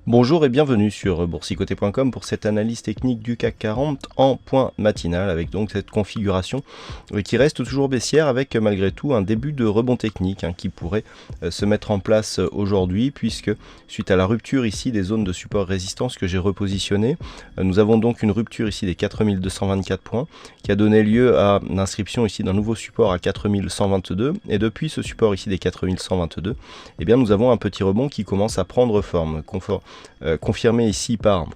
Bonjour et bienvenue sur boursicoté.com pour cette analyse technique du CAC 40 en point matinal avec donc cette configuration qui reste toujours baissière avec malgré tout un début de rebond technique qui pourrait se mettre en place aujourd'hui puisque suite à la rupture ici des zones de support résistance que j'ai repositionnées, nous avons donc une rupture ici des 4224 points qui a donné lieu à l'inscription ici d'un nouveau support à 4122 et depuis ce support ici des 4122, eh bien nous avons un petit rebond qui commence à prendre forme, confirmé ici par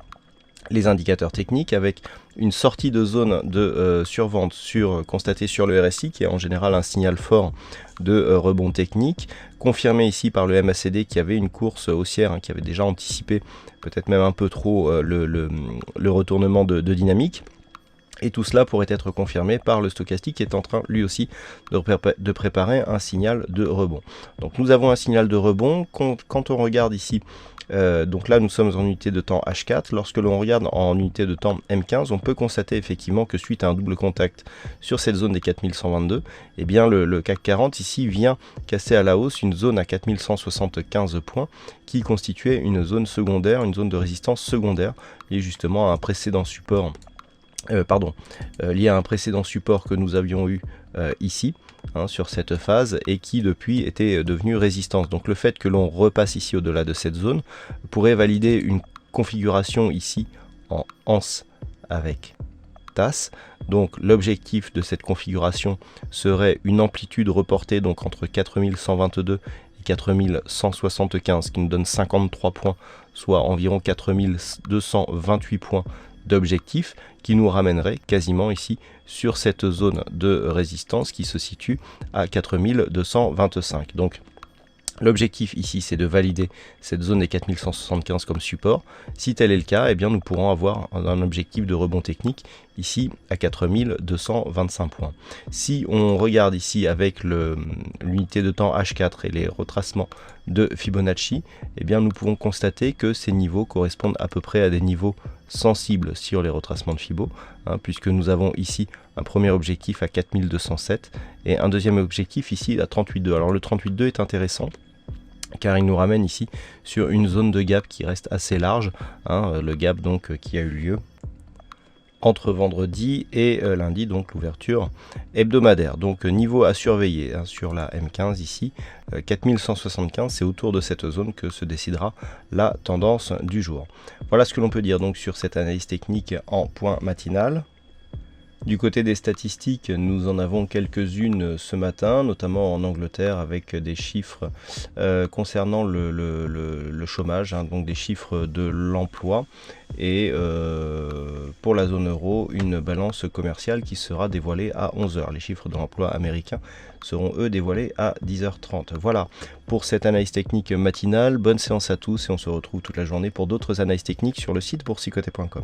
les indicateurs techniques avec une sortie de zone de survente constatée sur le RSI qui est en général un signal fort de rebond technique, confirmé ici par le MACD qui avait une course haussière qui avait déjà anticipé peut-être même un peu trop le retournement de dynamique. Et tout cela pourrait être confirmé par le stochastique qui est en train lui aussi de préparer un signal de rebond. Donc nous avons un signal de rebond. Quand on regarde ici, donc là nous sommes en unité de temps H4. Lorsque l'on regarde en unité de temps M15, on peut constater effectivement que suite à un double contact sur cette zone des 4122, eh bien le CAC 40 ici vient casser à la hausse une zone à 4175 points qui constituait une zone secondaire, une zone de résistance secondaire liée justement à un précédent support. Lié à un précédent support que nous avions eu ici sur cette phase et qui depuis était devenu résistance. Donc le fait que l'on repasse ici au-delà de cette zone pourrait valider une configuration ici en anse avec tasse. Donc l'objectif de cette configuration serait une amplitude reportée donc entre 4122 et 4175 qui nous donne 53 points, soit environ 4228 points d'objectif qui nous ramènerait quasiment ici sur cette zone de résistance qui se situe à 4225. Donc l'objectif ici c'est de valider cette zone des 4175 comme support. Si tel est le cas, eh bien nous pourrons avoir un objectif de rebond technique ici à 4225 points. Si on regarde ici avec l'unité de temps H4 et les retracements de Fibonacci, eh bien nous pouvons constater que ces niveaux correspondent à peu près à des niveaux sensibles sur les retracements de Fibo, puisque nous avons ici un premier objectif à 4207 et un deuxième objectif ici à 38,2. Alors le 38,2 est intéressant car il nous ramène ici sur une zone de gap qui reste assez large, le gap donc qui a eu lieu entre vendredi et lundi, donc l'ouverture hebdomadaire. Donc niveau à surveiller sur la M15 ici, 4175, c'est autour de cette zone que se décidera la tendance du jour. Voilà ce que l'on peut dire donc sur cette analyse technique en point matinal. Du côté des statistiques, nous en avons quelques-unes ce matin, notamment en Angleterre avec des chiffres concernant le chômage, donc des chiffres de l'emploi et pour la zone euro, une balance commerciale qui sera dévoilée à 11 h. Les chiffres de l'emploi américains seront eux dévoilés à 10h30. Voilà pour cette analyse technique matinale. Bonne séance à tous et on se retrouve toute la journée pour d'autres analyses techniques sur le site boursicoté.com.